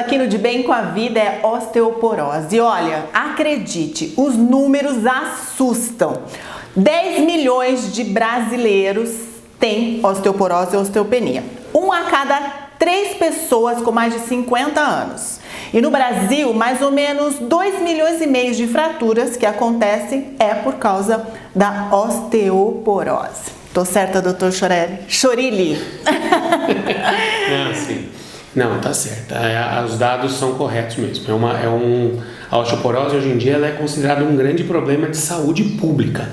aqui no De Bem com a Vida é osteoporose. E olha, acredite, os números assustam. 10 milhões de brasileiros têm osteoporose e osteopenia. 1 a cada 3 pessoas com mais de 50 anos. E no Brasil, mais ou menos 2,5 milhões de fraturas que acontecem é por causa da osteoporose. Tô certa, doutor Chorilli? Não, sim. Não, tá certo. Os dados são corretos mesmo. A osteoporose hoje em dia ela é considerada um grande problema de saúde pública.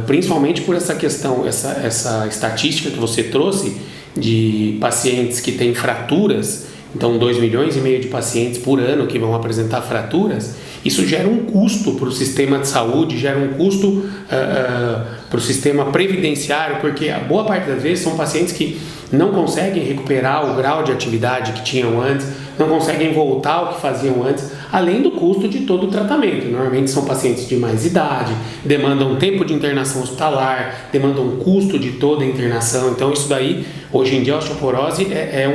Principalmente por essa questão, essa estatística que você trouxe de pacientes que têm fraturas. Então, 2,5 milhões de pacientes por ano que vão apresentar fraturas, isso gera um custo para o sistema de saúde, gera um custo para o sistema previdenciário, porque a boa parte das vezes são pacientes que não conseguem recuperar o grau de atividade que tinham antes, não conseguem voltar ao que faziam antes, além do custo de todo o tratamento. Normalmente são pacientes de mais idade, demandam tempo de internação hospitalar, demandam custo de toda a internação. Então, isso daí, hoje em dia, a osteoporose é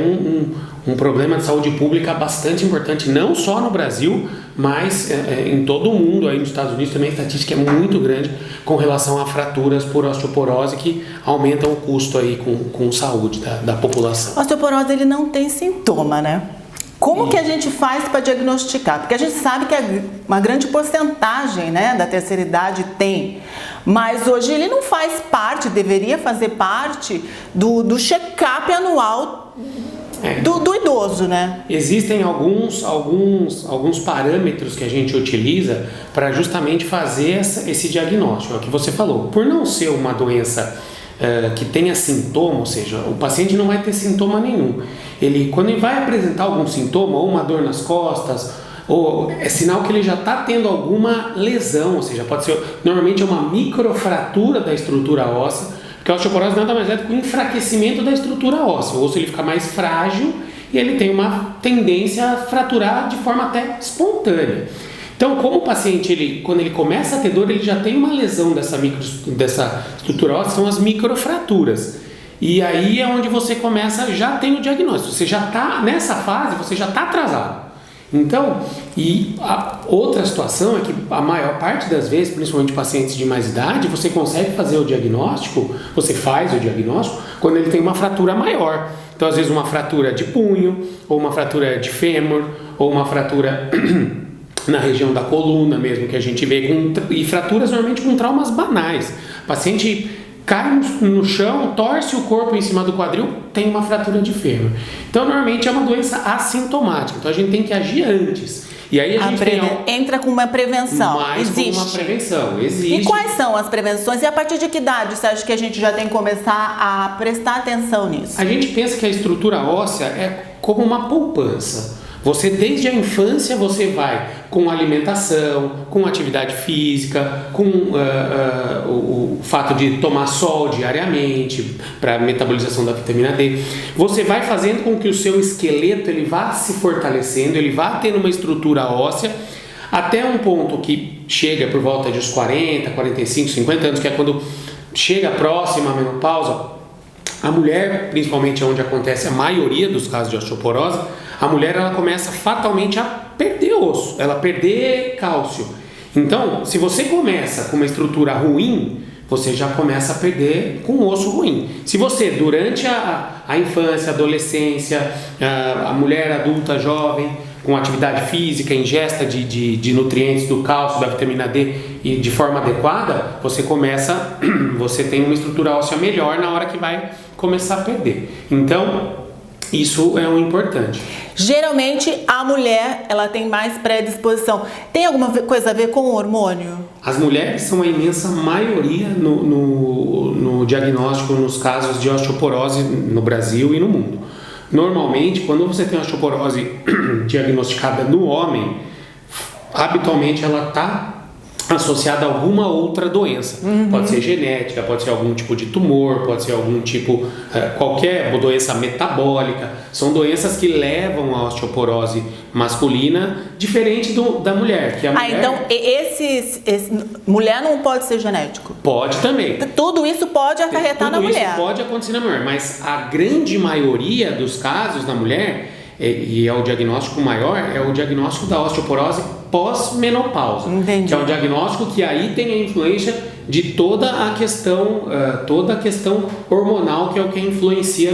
um problema de saúde pública bastante importante, não só no Brasil, mas em todo o mundo. Aí nos Estados Unidos também a estatística é muito grande com relação a fraturas por osteoporose que aumentam o custo aí com saúde da população. A osteoporose ele não tem sintoma, né? Como que a gente faz para diagnosticar? Porque a gente sabe que uma grande porcentagem, né, da terceira idade tem, mas hoje ele não faz parte, deveria fazer parte do check-up anual do idoso, né? Existem alguns parâmetros que a gente utiliza para justamente fazer esse diagnóstico, é o que você falou. Por não ser uma doença que tenha sintoma, ou seja, o paciente não vai ter sintoma nenhum. Quando ele vai apresentar algum sintoma, ou uma dor nas costas, ou é sinal que ele já está tendo alguma lesão, ou seja, pode ser normalmente uma microfratura da estrutura óssea, porque a osteoporose nada mais é do que o enfraquecimento da estrutura óssea. O osso ele fica mais frágil e ele tem uma tendência a fraturar de forma até espontânea. Então, como o paciente, quando ele começa a ter dor, ele já tem uma lesão dessa estrutura óssea, são as microfraturas. E aí é onde você começa, já tem o diagnóstico. Você já está nessa fase, você já está atrasado. Então, e a outra situação é que a maior parte das vezes, principalmente pacientes de mais idade, você consegue fazer o diagnóstico, você faz o diagnóstico quando ele tem uma fratura maior. Então, às vezes uma fratura de punho, ou uma fratura de fêmur, ou uma fratura na região da coluna mesmo, que a gente vê, e fraturas normalmente com traumas banais. O paciente cai no chão, torce o corpo em cima do quadril, tem uma fratura de fêmur. Então, normalmente é uma doença assintomática. Então, a gente tem que agir antes. E aí a gente entra com uma prevenção. Com uma prevenção, existe. E quais são as prevenções? E a partir de que idade você acha que a gente já tem que começar a prestar atenção nisso? A gente pensa que a estrutura óssea é como uma poupança. Você, desde a infância, você vai com alimentação, com atividade física, com o fato de tomar sol diariamente para metabolização da vitamina D. Você vai fazendo com que o seu esqueleto ele vá se fortalecendo, ele vá tendo uma estrutura óssea até um ponto que chega por volta de uns 40, 45, 50 anos, que é quando chega próxima à menopausa. A mulher, principalmente onde acontece a maioria dos casos de osteoporose, a mulher ela começa fatalmente a perder osso, ela perder cálcio. Então, se você começa com uma estrutura ruim, você já começa a perder com osso ruim. Se você, durante a infância, adolescência, a mulher adulta, jovem, com atividade física, ingesta de nutrientes do cálcio, da vitamina D e de forma adequada, você tem uma estrutura óssea melhor na hora que vai começar a perder. Então, isso é o importante. Geralmente a mulher ela tem mais predisposição. Tem alguma coisa a ver com o hormônio? As mulheres são a imensa maioria no diagnóstico nos casos de osteoporose no Brasil e no mundo. Normalmente, quando você tem osteoporose diagnosticada no homem, habitualmente ela está associada a alguma outra doença. Pode ser genética, pode ser algum tipo de tumor, pode ser algum tipo, qualquer doença metabólica. São doenças que levam à osteoporose masculina, diferente da mulher. Que a mulher, então mulher não pode ser genético? Pode também. Tudo isso pode acarretar na mulher? Tudo isso pode acontecer na mulher, mas a grande maioria dos casos na mulher e é o diagnóstico maior, é o diagnóstico da osteoporose pós-menopausa. Entendi. Que é um diagnóstico que aí tem a influência de toda a questão hormonal, que é o que influencia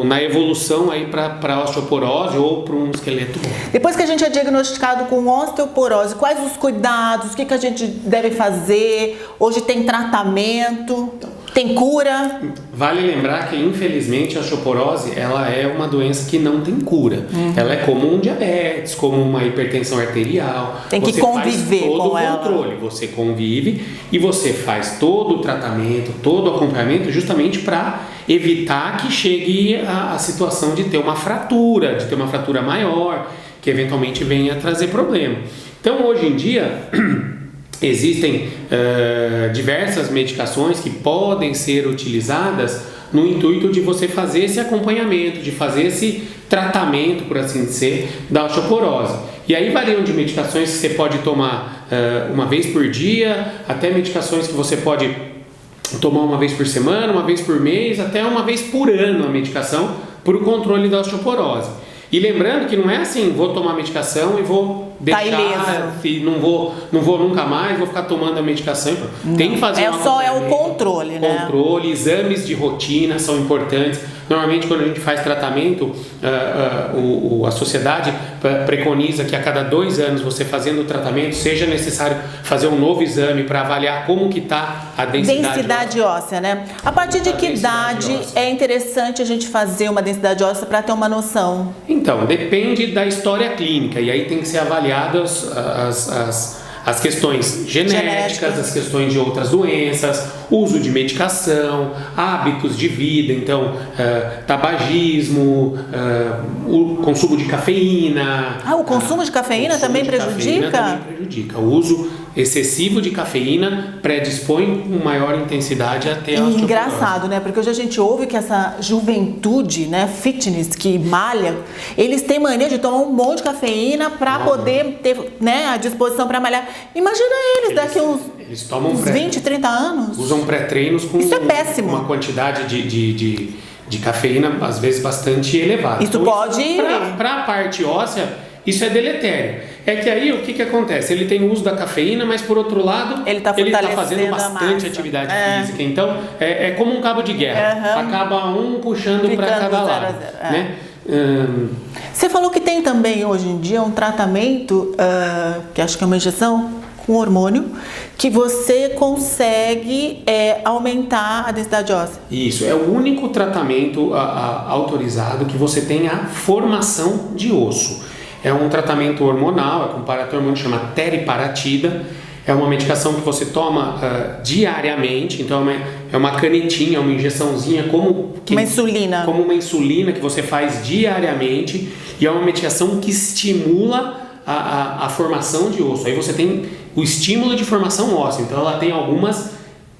na evolução aí para osteoporose ou para um esqueleto bom. Depois que a gente é diagnosticado com osteoporose, quais os cuidados, o que a gente deve fazer? Hoje tem tratamento, tem cura? Vale lembrar que, infelizmente, a osteoporose ela é uma doença que não tem cura. Ela é como um diabetes, como uma hipertensão arterial. Tem que conviver com ela. Você faz todo o controle, você convive e você faz todo o tratamento, todo o acompanhamento justamente para evitar que chegue a situação de ter uma fratura, maior, que eventualmente venha a trazer problema. Então, hoje em dia, existem diversas medicações que podem ser utilizadas no intuito de você fazer esse acompanhamento, de fazer esse tratamento, por assim dizer, da osteoporose. E aí variam de medicações que você pode tomar uma vez por dia, até medicações que você pode tomar uma vez por semana, uma vez por mês, até uma vez por ano a medicação para o controle da osteoporose. E lembrando que não é assim, vou tomar medicação e vou deixar, e não vou nunca mais, vou ficar tomando a medicação. Não. Tem que fazer o controle, né? Controle, exames de rotina são importantes. Normalmente, quando a gente faz tratamento, a sociedade preconiza que a cada 2 anos, você fazendo o tratamento, seja necessário fazer um novo exame para avaliar como que está a densidade óssea, né? A partir de que idade é interessante a gente fazer uma densidade óssea para ter uma noção? Então, depende da história clínica, e aí tem que ser avaliadas as questões genéticas, as questões de outras doenças, uso de medicação, hábitos de vida, então tabagismo, o consumo de cafeína. O consumo de cafeína também prejudica? Também prejudica. O uso excessivo de cafeína predispõe com maior intensidade a ter a osteoporose. Engraçado, né? Porque hoje a gente ouve que essa juventude, né, fitness, que malha, eles têm mania de tomar um monte de cafeína para poder ter, né, a disposição para malhar. Imagina eles daqui uns 20, 30 anos. Usam pré-treinos com isso é péssimo. Uma quantidade de cafeína, às vezes, bastante elevada. Isso então, pode... Para a parte óssea, isso é deletério. É que aí o que acontece? Ele tem o uso da cafeína, mas por outro lado, ele tá fazendo bastante atividade física. Então, é como um cabo de guerra. Acaba um puxando para cada lado. Né? Você falou que tem também hoje em dia um tratamento, que acho que é uma injeção com hormônio, que você consegue aumentar a densidade óssea. Isso, é o único tratamento autorizado que você tem a formação de osso. É um tratamento hormonal, é com paratormônio, chama teriparatida. É uma medicação que você toma diariamente, então é uma canetinha, uma injeçãozinha, uma insulina. Como uma insulina que você faz diariamente, e é uma medicação que estimula a formação de osso. Aí você tem o estímulo de formação óssea, então ela tem algumas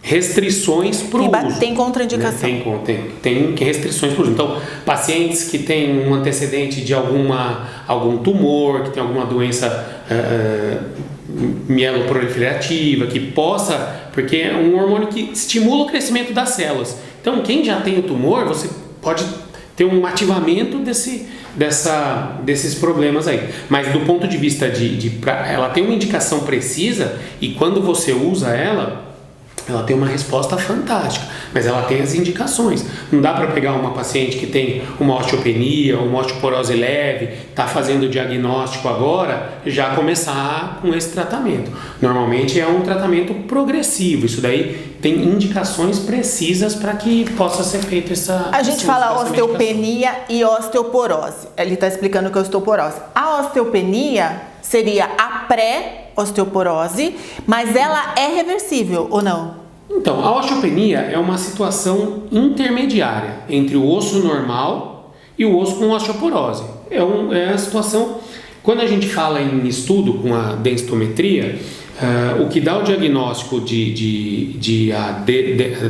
restrições para o uso. Tem contraindicação. Tem restrições para o uso. Então, pacientes que têm um antecedente de algum tumor, que tem alguma doença mieloproliferativa, que possa... Porque é um hormônio que estimula o crescimento das células. Então, quem já tem o tumor, você pode ter um ativamento desses problemas aí. Mas do ponto de vista ela tem uma indicação precisa, e quando você usa ela tem uma resposta fantástica, mas ela tem as indicações. Não dá para pegar uma paciente que tem uma osteopenia, uma osteoporose leve, está fazendo o diagnóstico agora, já começar com esse tratamento. Normalmente é um tratamento progressivo, isso daí tem indicações precisas para que possa ser feito essa... A gente fala osteopenia e osteoporose. Ele está explicando o que é osteoporose. A osteopenia seria a pré-osteoporose, mas ela é reversível ou não? Então, a osteopenia é uma situação intermediária entre o osso normal e o osso com osteoporose. É a situação... Quando a gente fala em estudo com a densitometria, o que dá o diagnóstico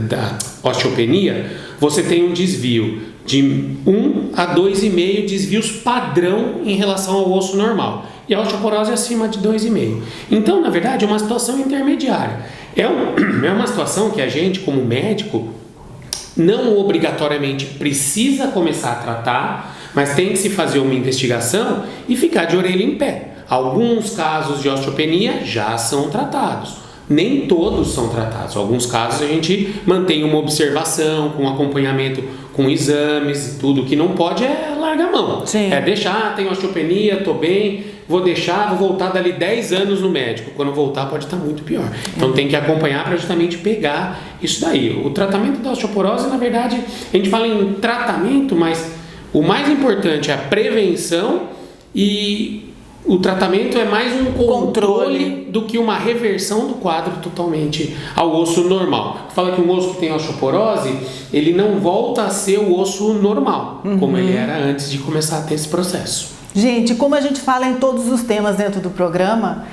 da osteopenia, você tem um desvio de 1 a 2,5 desvios padrão em relação ao osso normal. E a osteoporose é acima de 2,5. Então, na verdade, é uma situação intermediária. É uma situação que a gente, como médico, não obrigatoriamente precisa começar a tratar, Mas tem que se fazer uma investigação e ficar de orelha em pé. Alguns casos de osteopenia já são tratados. Nem todos são tratados. Alguns casos a gente mantém uma observação, com acompanhamento, com exames e tudo. O que não pode é largar a mão. Sim. É deixar, tem osteopenia, tô bem, vou voltar dali 10 anos no médico. Quando voltar pode estar muito pior. Então tem que acompanhar para justamente pegar isso daí. O tratamento da osteoporose, na verdade, a gente fala em tratamento, mas o mais importante é a prevenção, e o tratamento é mais um controle do que uma reversão do quadro totalmente ao osso normal. Fala que um osso que tem osteoporose, ele não volta a ser o osso normal, como ele era antes de começar a ter esse processo. Gente, como a gente fala em todos os temas dentro do programa,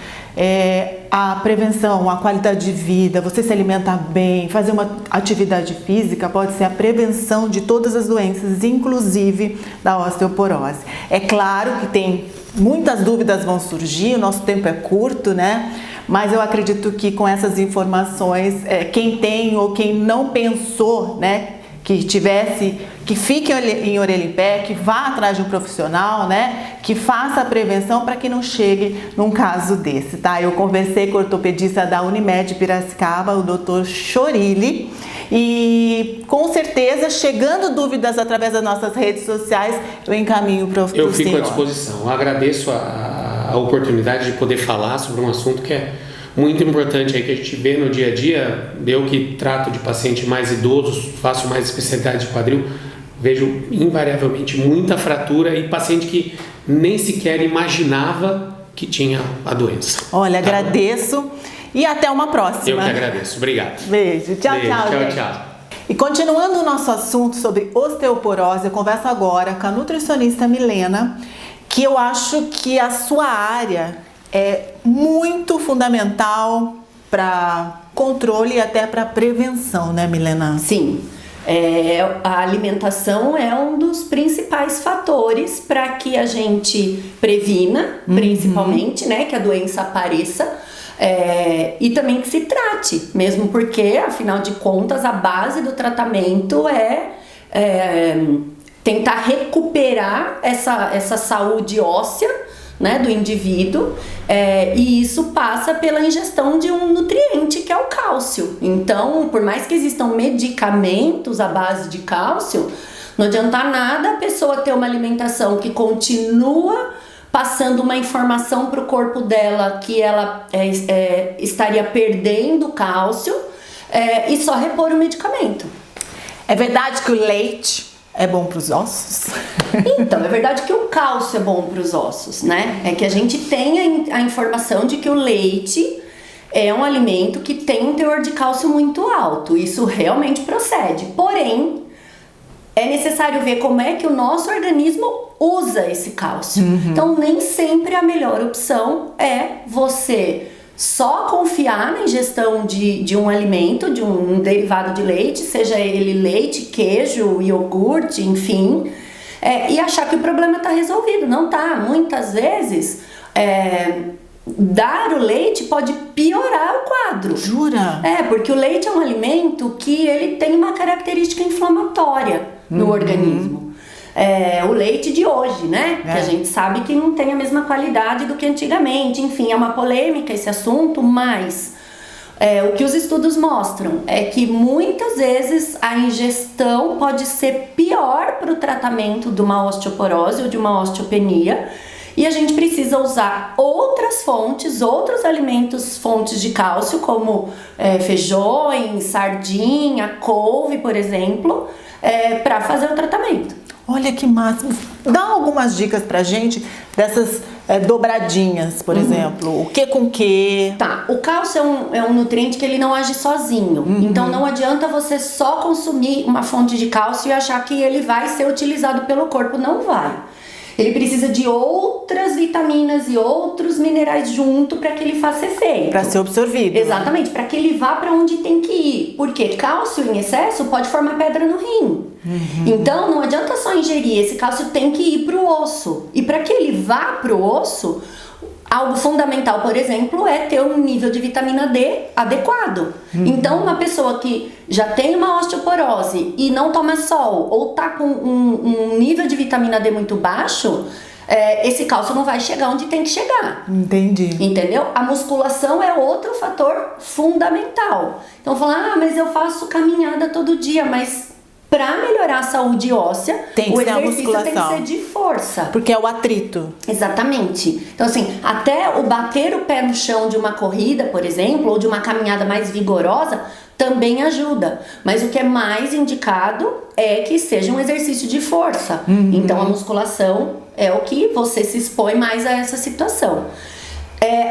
a prevenção, a qualidade de vida, você se alimentar bem, fazer uma atividade física pode ser a prevenção de todas as doenças, inclusive da osteoporose. É claro que tem muitas dúvidas vão surgir, o nosso tempo é curto, né? Mas eu acredito que com essas informações, quem tem ou quem não pensou, né, que fique em orelha em pé, que vá atrás de um profissional, né, que faça a prevenção para que não chegue num caso desse, tá? Eu conversei com o ortopedista da Unimed Piracicaba, o Dr. Chorilli, e com certeza, chegando dúvidas através das nossas redes sociais, eu encaminho para o senhor. Eu fico à disposição. Eu agradeço a oportunidade de poder falar sobre um assunto que é muito importante aí, que a gente vê no dia a dia. Eu que trato de pacientes mais idosos, faço mais especialidade de quadril, vejo invariavelmente muita fratura e paciente que nem sequer imaginava que tinha a doença. Olha, agradeço e até uma próxima. Eu que agradeço. Obrigado. Beijo. Tchau, Beijo. tchau. Tchau, gente. tchau. E continuando o nosso assunto sobre osteoporose, eu converso agora com a nutricionista Milena, que eu acho que a sua área é muito fundamental para controle e até para prevenção, né, Milena? Sim. A alimentação é um dos principais fatores para que a gente previna, principalmente, né, que a doença apareça, e também que se trate, mesmo porque, afinal de contas, a base do tratamento é tentar recuperar essa saúde óssea, né, do indivíduo, e isso passa pela ingestão de um nutriente que é o cálcio. Então, por mais que existam medicamentos à base de cálcio, não adianta nada a pessoa ter uma alimentação que continua passando uma informação para o corpo dela que ela estaria perdendo cálcio, e só repor o medicamento. É verdade que o leite é bom para os ossos? Então, é verdade que o cálcio é bom para os ossos, né? É que a gente tem a informação de que o leite é um alimento que tem um teor de cálcio muito alto. Isso realmente procede. Porém, é necessário ver como é que o nosso organismo usa esse cálcio. Então, nem sempre a melhor opção é você só confiar na ingestão de um alimento, de um derivado de leite, seja ele leite, queijo, iogurte, enfim, e achar que o problema está resolvido. Não tá. Muitas vezes, dar o leite pode piorar o quadro. Jura? Porque o leite é um alimento que ele tem uma característica inflamatória no organismo. O leite de hoje, né? Que a gente sabe que não tem a mesma qualidade do que antigamente. Enfim, é uma polêmica esse assunto, mas o que os estudos mostram é que muitas vezes a ingestão pode ser pior para o tratamento de uma osteoporose ou de uma osteopenia, e a gente precisa usar outras fontes, outros alimentos, fontes de cálcio, como feijões, sardinha, couve, por exemplo, para fazer o tratamento. Olha que massa. Dá algumas dicas pra gente dessas dobradinhas, por exemplo. O que com que? Tá, o cálcio é um nutriente que ele não age sozinho. Então não adianta você só consumir uma fonte de cálcio e achar que ele vai ser utilizado pelo corpo. Não vai. Ele precisa de outras vitaminas e outros minerais junto para que ele faça efeito. Para ser absorvido. Exatamente, para que ele vá para onde tem que ir. Porque cálcio em excesso pode formar pedra no rim. Então não adianta só ingerir, esse cálcio tem que ir para o osso. E para que ele vá para o osso, Algo fundamental, por exemplo, é ter um nível de vitamina D adequado. Então, uma pessoa que já tem uma osteoporose e não toma sol, ou tá com um nível de vitamina D muito baixo, esse cálcio não vai chegar onde tem que chegar. Entendi. Entendeu? A musculação é outro fator fundamental. Então, falar, mas eu faço caminhada todo dia, mas para melhorar a saúde óssea, o exercício tem que ser de força. Porque é o atrito. Exatamente. Então, assim, até o bater o pé no chão de uma corrida, por exemplo, ou de uma caminhada mais vigorosa, também ajuda. Mas o que é mais indicado é que seja um exercício de força. Então, a musculação é o que você se expõe mais a essa situação.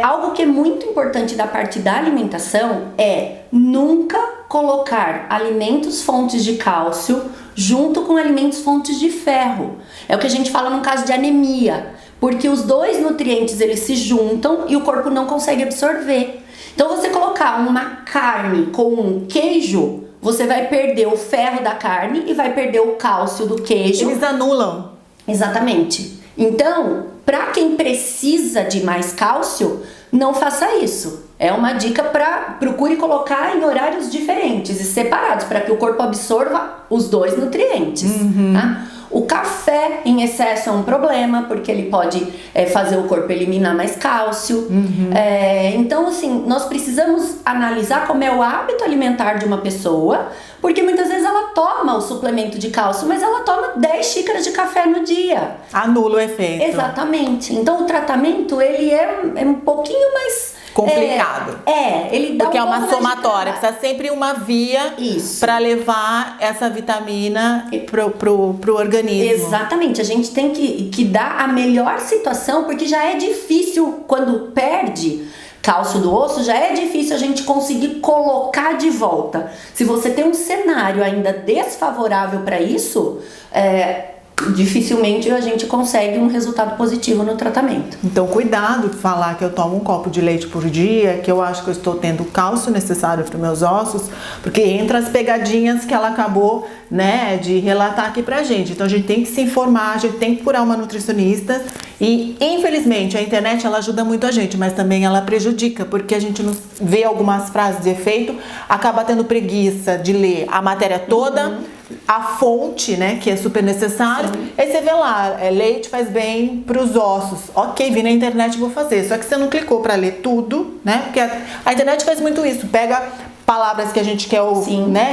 Algo que é muito importante da parte da alimentação é nunca colocar alimentos fontes de cálcio junto com alimentos fontes de ferro. É o que a gente fala no caso de anemia, porque os dois nutrientes eles se juntam e o corpo não consegue absorver. Então você colocar uma carne com um queijo, você vai perder o ferro da carne e vai perder o cálcio do queijo. Eles anulam. Exatamente. Então, para quem precisa de mais cálcio, não faça isso. É uma dica para procure colocar em horários diferentes e separados, para que o corpo absorva os dois nutrientes. Tá? O café em excesso é um problema, porque ele pode fazer o corpo eliminar mais cálcio. Então, assim, nós precisamos analisar como é o hábito alimentar de uma pessoa, porque muitas vezes ela toma o suplemento de cálcio, mas ela toma 10 xícaras de café no dia. Anula o efeito. Exatamente. Então, o tratamento, ele é um pouquinho mais complicado. Ele dá porque é uma somatória, precisa sempre uma via para levar essa vitamina pro organismo. Exatamente, a gente tem que dar a melhor situação, porque já é difícil quando perde cálcio do osso, já é difícil a gente conseguir colocar de volta. Se você tem um cenário ainda desfavorável para isso, dificilmente a gente consegue um resultado positivo no tratamento. Então, cuidado de falar que eu tomo um copo de leite por dia, que eu acho que eu estou tendo o cálcio necessário para os meus ossos, porque entra as pegadinhas que ela acabou, de relatar aqui pra gente. Então, a gente tem que se informar, a gente tem que procurar uma nutricionista e, infelizmente, a internet ela ajuda muito a gente, mas também ela prejudica, porque a gente não vê algumas frases de efeito, acaba tendo preguiça de ler a matéria toda, a fonte, que é super necessário. Aí você vê lá, leite faz bem pros ossos. Ok, vi na internet, vou fazer. Só que você não clicou para ler tudo, Porque a internet faz muito isso. Pega palavras que a gente quer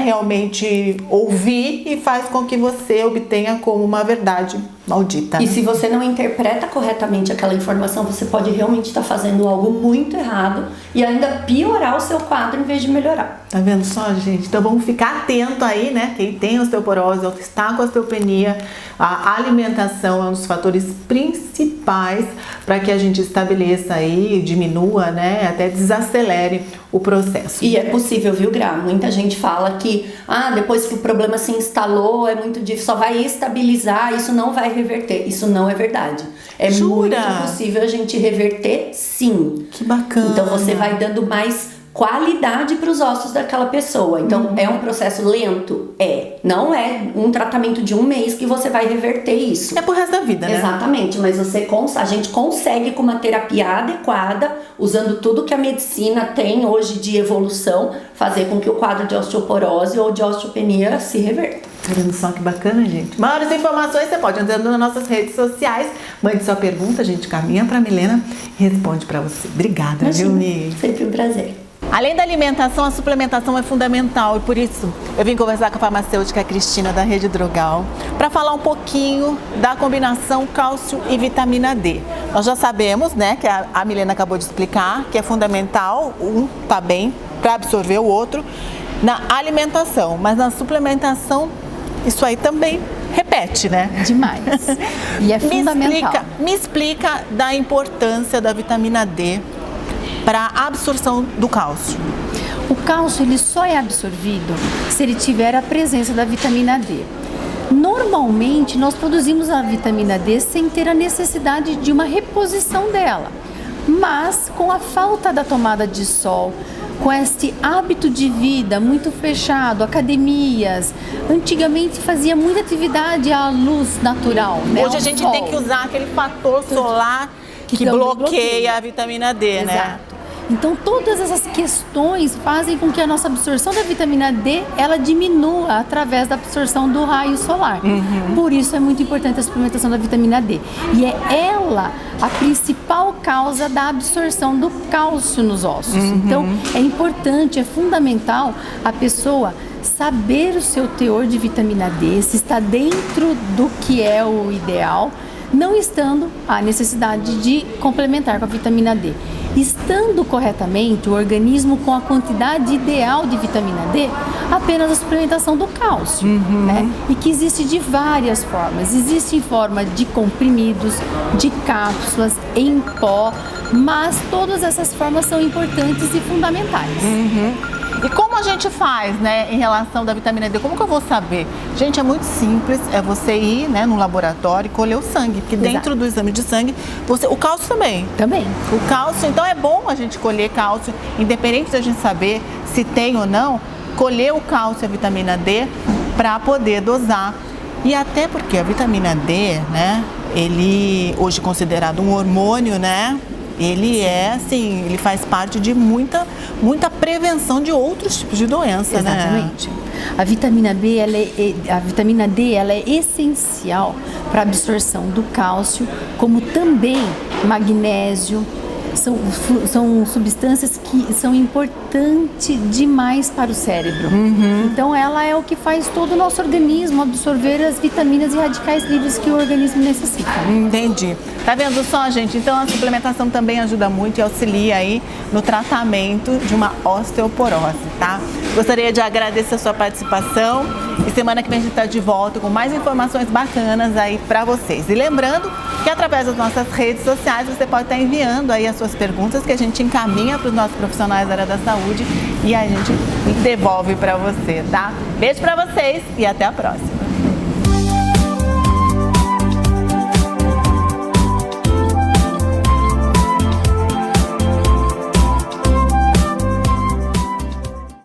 realmente ouvir e faz com que você obtenha como uma verdade maldita. E se você não interpreta corretamente aquela informação, você pode realmente estar fazendo algo muito errado e ainda piorar o seu quadro em vez de melhorar. Tá vendo só, gente? Então vamos ficar atento aí, Quem tem osteoporose ou está com osteopenia, a alimentação é um dos fatores principais para que a gente estabeleça aí, diminua, até desacelere o processo. E é possível, viu, Gra? Muita gente fala que depois que o problema se instalou, é muito difícil, só vai estabilizar, isso não vai reverter. Isso não é verdade. É Jura? muito possível a gente reverter, sim. Que bacana. Então você vai dando mais qualidade para os ossos daquela pessoa. Então, é um processo lento? Não é um tratamento de um mês que você vai reverter isso. É pro resto da vida, Exatamente, mas a gente consegue com uma terapia adequada, usando tudo que a medicina tem hoje de evolução, fazer com que o quadro de osteoporose ou de osteopenia se reverta. Tá vendo só que bacana, gente? Maiores informações você pode andando nas nossas redes sociais. Mande sua pergunta, a gente caminha pra Milena e responde pra você. Obrigada, viu, Mi? Sempre um prazer. Além da alimentação, a suplementação é fundamental e por isso eu vim conversar com a farmacêutica Cristina da Rede Drogal para falar um pouquinho da combinação cálcio e vitamina D. Nós já sabemos, que a Milena acabou de explicar, que é fundamental um tá bem para absorver o outro na alimentação, mas na suplementação isso aí também repete, Demais. E é fundamental. Me explica da importância da vitamina D para a absorção do cálcio. O cálcio ele só é absorvido se ele tiver a presença da vitamina D. Normalmente nós produzimos a vitamina D sem ter a necessidade de uma reposição dela, mas com a falta da tomada de sol, com este hábito de vida muito fechado, academias, antigamente fazia muita atividade à luz natural. Hoje a gente tem que usar aquele fator solar que também bloqueia a vitamina D, né? Exato. Então, todas essas questões fazem com que a nossa absorção da vitamina D, ela diminua através da absorção do raio solar. Por isso é muito importante a suplementação da vitamina D. E é ela a principal causa da absorção do cálcio nos ossos. Então, é importante, é fundamental a pessoa saber o seu teor de vitamina D, se está dentro do que é o ideal, não estando a necessidade de complementar com a vitamina D. Estando corretamente o organismo com a quantidade ideal de vitamina D, apenas a suplementação do cálcio, né? E que existe de várias formas. Existe em forma de comprimidos, de cápsulas, em pó, mas todas essas formas são importantes e fundamentais. E como a gente faz, né, em relação da vitamina D? Como que eu vou saber? Gente, é muito simples, é você ir, né, no laboratório e colher o sangue, porque dentro do exame de sangue, o cálcio também. Também. O cálcio, então é bom a gente colher cálcio, independente da gente saber se tem ou não, colher o cálcio e a vitamina D para poder dosar. E até porque a vitamina D, né, ele hoje considerado um hormônio, né? Ele é assim, ele faz parte de muita prevenção de outros tipos de doença, Exatamente. né? A vitamina D, ela é essencial para a absorção do cálcio, como também magnésio. São substâncias que são importantes demais para o cérebro. Então, ela é o que faz todo o nosso organismo absorver as vitaminas e radicais livres que o organismo necessita. Entendi. Tá vendo só, gente? Então, a suplementação também ajuda muito e auxilia aí no tratamento de uma osteoporose, tá? Gostaria de agradecer a sua participação e semana que vem a gente está de volta com mais informações bacanas aí para vocês. E lembrando que através das nossas redes sociais você pode estar enviando aí as suas perguntas que a gente encaminha para os nossos profissionais da área da saúde e a gente devolve para você, tá? Beijo para vocês e até a próxima.